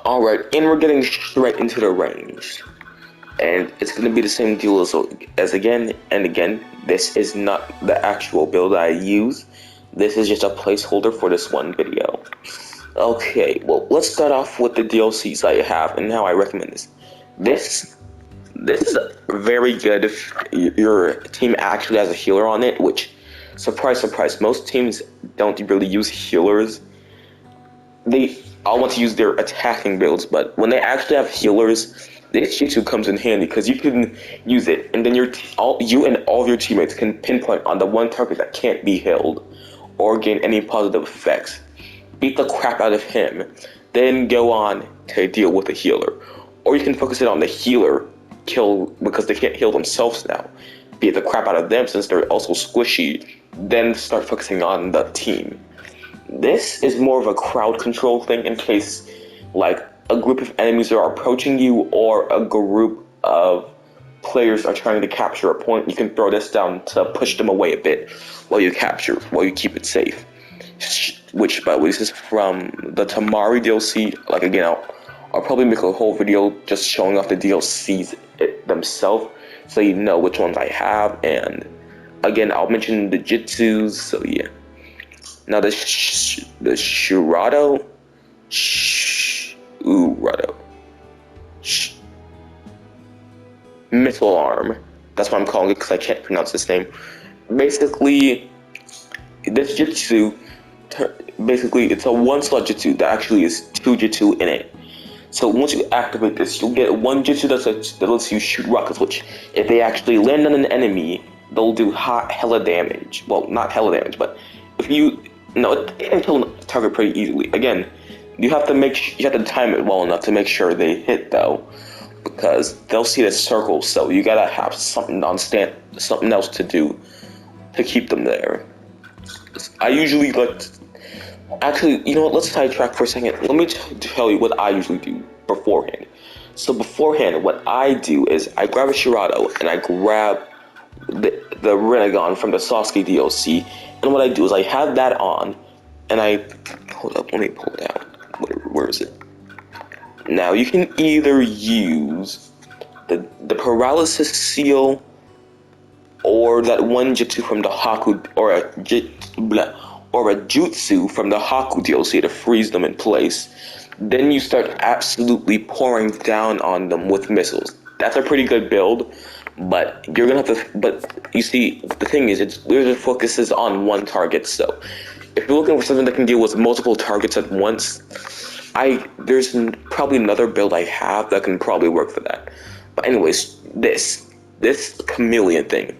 Alright, and we're getting straight into the range. And it's going to be the same deal as again and again. This is not the actual build I use. This is just a placeholder for this one video. Okay, well, let's start off with the DLCs I have and how I recommend this. This is very good if your team actually has a healer on it, which, surprise, surprise, most teams don't really use healers. They all want to use their attacking builds, but when they actually have healers, this jutsu comes in handy because you can use it, and then you and all of your teammates can pinpoint on the one target that can't be healed or gain any positive effects. Beat the crap out of him, then go on to deal with the healer. Or you can focus it on the healer, kill because they can't heal themselves now. Beat the crap out of them since they're also squishy, then start focusing on the team. This is more of a crowd control thing in case, like, a group of enemies are approaching you or a group of players are trying to capture a point. You can throw this down to push them away a bit while you keep it safe. Which, by the way, this is from the Tamari DLC. Like, again, I'll probably make a whole video just showing off the DLCs themselves so you know which ones I have. And again, I'll mention the Jitsus, so yeah. Now the Shurato, missile arm. That's what I'm calling it because I can't pronounce this name. Basically, this Jitsu, it's a one-slot Jitsu that actually is 2 Jitsu in it. So once you activate this, you'll get one Jitsu that lets you shoot rockets, which if they actually land on an enemy, they'll do hella damage. Well, not hella damage, but if you it can kill a target pretty easily. Again, you have to time it well enough to make sure they hit though, because they'll see the circle. So you gotta have something else to do to keep them there. I usually actually, you know what? Let's sidetrack for a second. Let me tell you what I usually do beforehand. So beforehand, what I do is I grab a Shurato and I grab the Renegon from the Sasuke DLC, and what I do is I have that on, and hold up, let me pull it out. Where is it? Now you can either use the Paralysis Seal or that one Jutsu from the Haku, or a Jutsu from the Haku DLC to freeze them in place. Then you start absolutely pouring down on them with missiles. That's a pretty good build, but you're gonna have to. But you see, the thing is, it focuses on one target. So if you're looking for something that can deal with multiple targets at once, there's probably another build I have that can probably work for that. But anyways, this chameleon thing,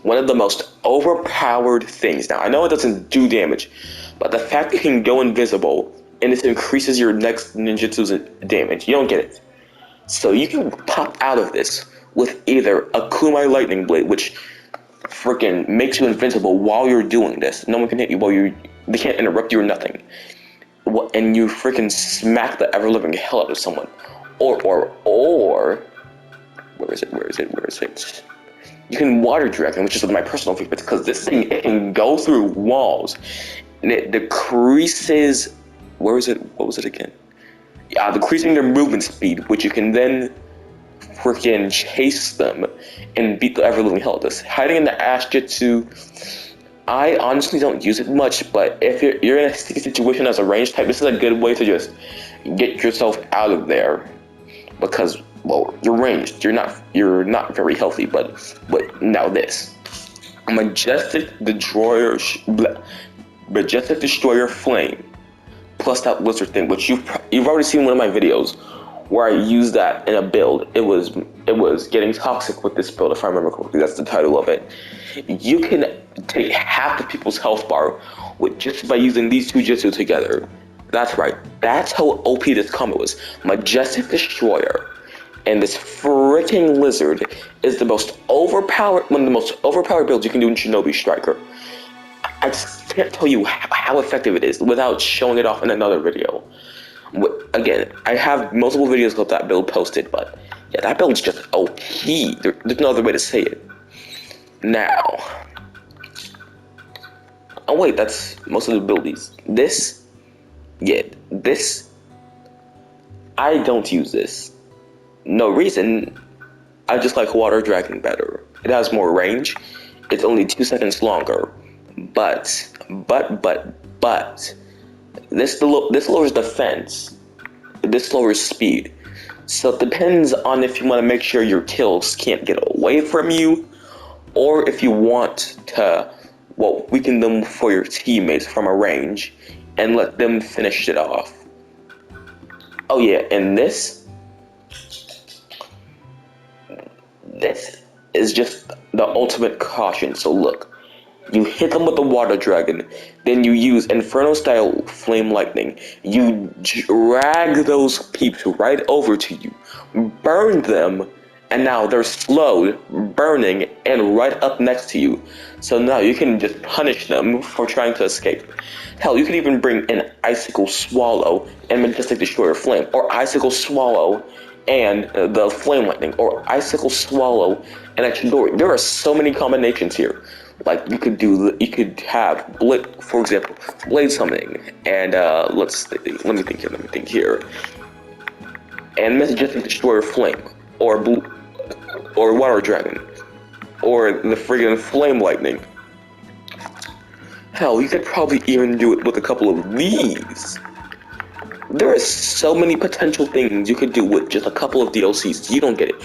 one of the most overpowered things. Now I know it doesn't do damage, but the fact that you can go invisible and it increases your next ninjutsu's damage, you don't get it. So you can pop out of this with either a Kumai Lightning Blade, which freaking makes you invincible while you're doing this. No one can hit you they can't interrupt you or nothing. And you freaking smack the ever-living hell out of someone. Or where is it? You can Water Dragon, which is my personal favorite, because this thing, it can go through walls, and it decreases, what was it again? Yeah, decreasing their movement speed, which you can then freaking chase them and beat the ever-living hell out of this. Hiding in the Ash Jitsu, I honestly don't use it much, but if you're in a sticky situation as a range type, this is a good way to just get yourself out of there, because, well, you're ranged. You're not very healthy, but now this Majestic Destroyer Flame plus that Blizzard thing, which you've already seen one of my videos where I used that in a build. It was getting toxic with this build, if I remember correctly. That's the title of it. You can take half the people's health bar just by using these two jutsu together. That's right. That's how OP this combo is. Majestic Destroyer and this freaking Lizard is one of the most overpowered builds you can do in Shinobi Striker. I just can't tell you how effective it is without showing it off in another video. Again, I have multiple videos of that build posted, but yeah, that build's just OP. There's no other way to say it. Now, oh wait, that's most of the abilities. This I don't use this. No reason. I just like Water Dragon better. It has more range. It's only 2 seconds longer. But this lowers defense. This lowers speed. So it depends on if you want to make sure your kills can't get away from you, or if you want to, well, weaken them for your teammates from a range and let them finish it off. Oh yeah, and this is just the ultimate caution. So look, you hit them with the Water Dragon, then you use Inferno-style Flame Lightning. You drag those peeps right over to you, burn them, and now they're slowed, burning, and right up next to you. So now you can just punish them for trying to escape. Hell, you can even bring an Icicle Swallow and Majestic Destroyer Flame, or Icicle Swallow and the Flame Lightning, or Icicle Swallow and Chidori. There are so many combinations here. Like you could have for example, Blade Summoning, and let me think here, and Majestic Destroyer Flame, or Water Dragon, or the friggin' Flame Lightning. Hell, you could probably even do it with a couple of these. There are so many potential things you could do with just a couple of DLCs. You don't get it.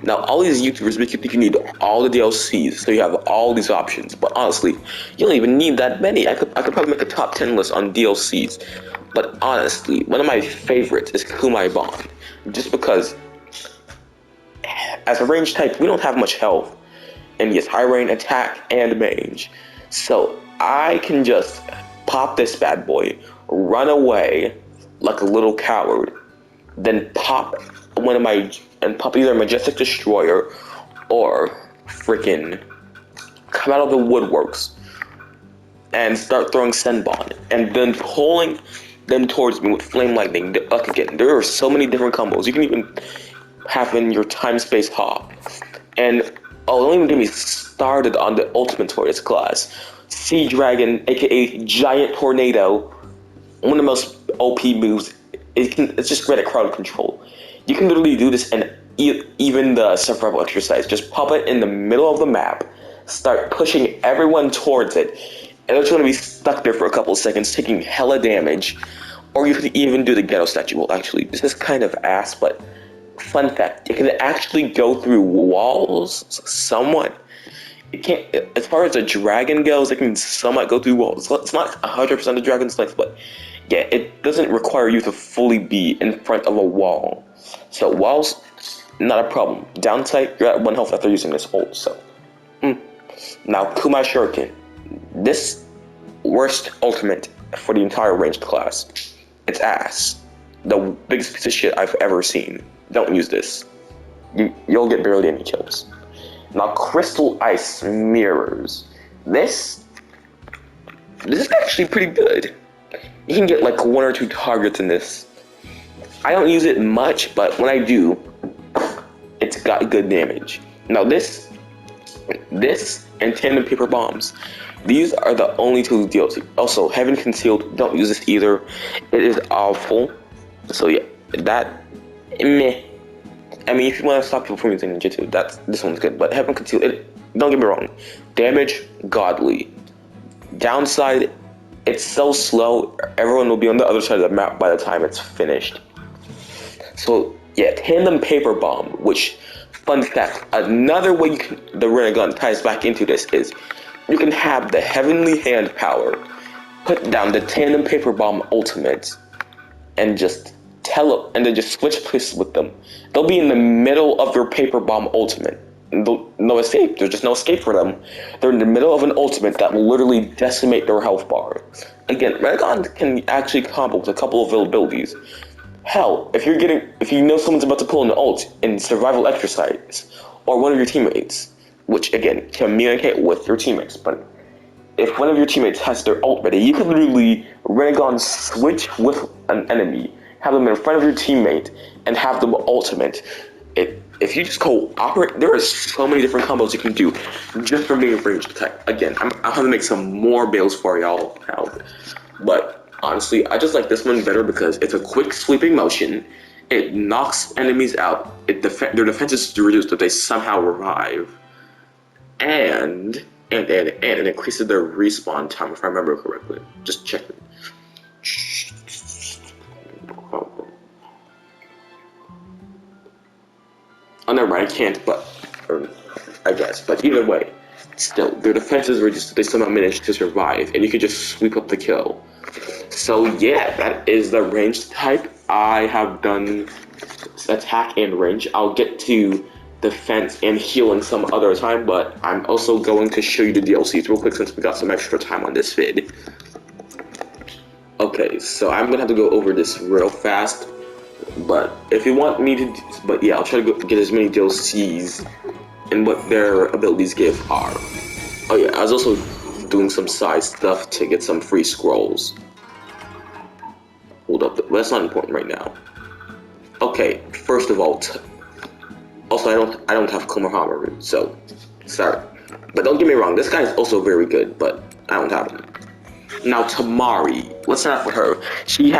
Now, all these YouTubers make you think you need all the DLCs, so you have all these options. But honestly, you don't even need that many. I could probably make a top 10 list on DLCs. But honestly, one of my favorites is Kumai Bond. Just because, as a range type, we don't have much health. And yes, high range, attack, and mage. So, I can just pop this bad boy, run away like a little coward, then pop either Majestic Destroyer or freaking come out of the woodworks and start throwing Senbon, and then pulling them towards me with Flame Lightning. Again, there are so many different combos. You can even have in your time space hop. And don't even get me started on the ultimate for this class. Sea Dragon, aka Giant Tornado, one of the most OP moves. It's just great at crowd control. You can literally do this in even the survival exercise. Just pop it in the middle of the map, start pushing everyone towards it, and it's going to be stuck there for a couple of seconds, taking hella damage. Or you could even do the ghetto statue. Well, actually, this is kind of ass, but fun fact, it can actually go through walls somewhat. It can't, as far as a dragon goes, it can somewhat go through walls. It's not 100% the dragon's length, but yeah, it doesn't require you to fully be in front of a wall. So walls, not a problem. Downside, you're at 1 health after using this ult, so. Now, Kumai Shuriken. This worst ultimate for the entire ranged class. It's ass. The biggest piece of shit I've ever seen. Don't use this. You'll get barely any kills. Now, Crystal Ice Mirrors. This is actually pretty good. You can get like 1 or 2 targets in this. I don't use it much, but when I do, it's got good damage. Now this and Tandem Paper Bombs. These are the only 2 DLC. Also, Heaven Concealed, don't use this either. It is awful. So yeah, that, meh. I mean, if you want to stop people from using Ninja 2, this one's good. But Heaven Concealed, don't get me wrong. Damage, godly. Downside, it's so slow, everyone will be on the other side of the map by the time it's finished. So yeah, Tandem Paper Bomb, which, fun fact, another way the Renegon ties back into this is you can have the Heavenly Hand power, put down the Tandem Paper Bomb ultimate, and just then just switch places with them. They'll be in the middle of your Paper Bomb ultimate. No escape. There's just no escape for them. They're in the middle of an ultimate that will literally decimate their health bar. Again, Renegon can actually combo with a couple of abilities. Hell, if you know someone's about to pull an ult in survival exercise, or one of your teammates, which again, communicate with your teammates, but if one of your teammates has their ult ready, you can literally Renegon switch with an enemy, have them in front of your teammate, and have them ultimate. If you just cooperate, there are so many different combos you can do just from being ranged attack. Again, I'll have to make some more builds for y'all now. But honestly, I just like this one better because it's a quick sweeping motion, It knocks enemies out. Their defense is reduced if they somehow revive, and it increases their respawn time if I remember correctly. Just check it. Oh, never mind, I can't, or I guess, but either way, still, their defense is reduced if they somehow manage to survive, and you can just sweep up the kill. So yeah, that is the ranged type. I have done attack and range. I'll get to defense and healing some other time, but I'm also going to show you the DLCs real quick since we got some extra time on this vid. Okay, so I'm gonna have to go over this real fast, but if you want me to, but yeah, I'll try to get as many DLCs and what their abilities give are. Oh yeah, I was also doing some side stuff to get some free scrolls. Hold up, but that's not important right now. Okay, first of all, also I don't have Konohamaru, so sorry. But don't get me wrong, this guy is also very good, but I don't have him. Now Tamari, let's start with her. She's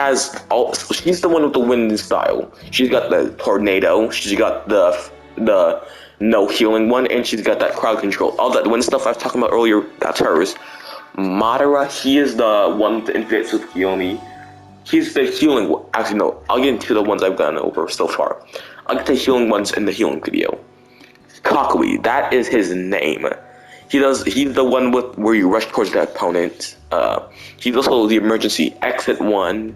the one with the wind style. She's got the tornado. She's got the no healing one, and she's got that crowd control. All that wind stuff I was talking about earlier, that's hers. Madara, he is the one with the infinite Tsukiyomi. He's the healing one. Actually, no, I'll get into the ones I've gone over so far. I'll get the healing ones in the healing video. Kakui, that is his name. He's the one with where you rush towards the opponent. He's also the emergency exit one,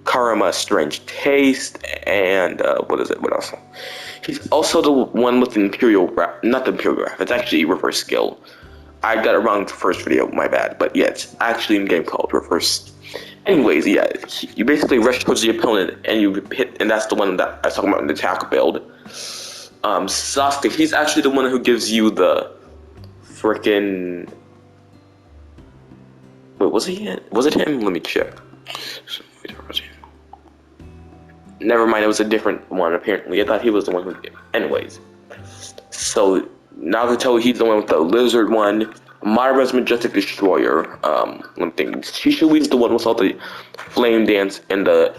Karma Strange Taste, and what else? He's also the one with the not the Imperial Wrath, it's actually reverse skill. I got it wrong the first video, my bad, but yeah, it's actually in game called reverse. Anyways, yeah, you basically rush towards the opponent and you hit, and that's the one that I was talking about in the attack build. Sasuke, he's actually the one who gives you the frickin'... Wait, was it him? Let me check. Never mind, it was a different one, apparently. I thought he was the one who... Anyways. So, Naruto, he's the one with the lizard one. Madara's Majestic Destroyer. Let me think. Shishui's the one with all the flame dance and the...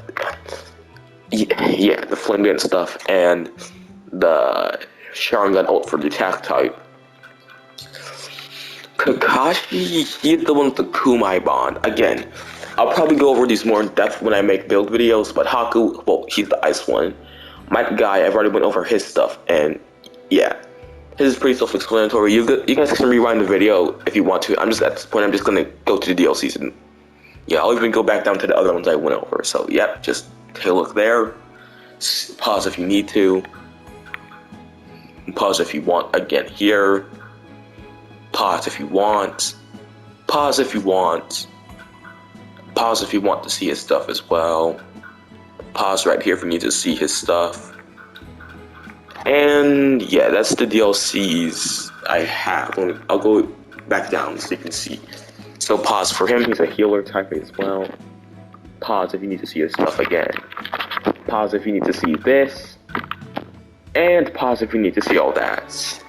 Yeah, the flame dance stuff. And the Sharingan ult for the attack type. Kakashi, he's the one with the Kumai bond. Again, I'll probably go over these more in depth when I make build videos, but Haku, well, he's the ice one. My guy, I've already went over his stuff, and yeah, his is pretty self-explanatory. You guys can rewind the video if you want to. At this point, I'm just gonna go to the DLCs, and yeah, I'll even go back down to the other ones I went over. So, yep, just take a look there. Pause if you need to. Pause if you want. Again, here. Pause if you want. Pause if you want. Pause if you want to see his stuff as well. Pause right here if you need to see his stuff. And yeah, that's the DLCs I have. I'll go back down so you can see. So pause for him, he's a healer type as well. Pause if you need to see his stuff again. Pause if you need to see this. And pause if you need to see all that.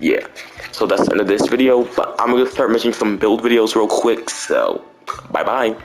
Yeah, so that's the end of this video, but I'm gonna start making some build videos real quick, so bye bye.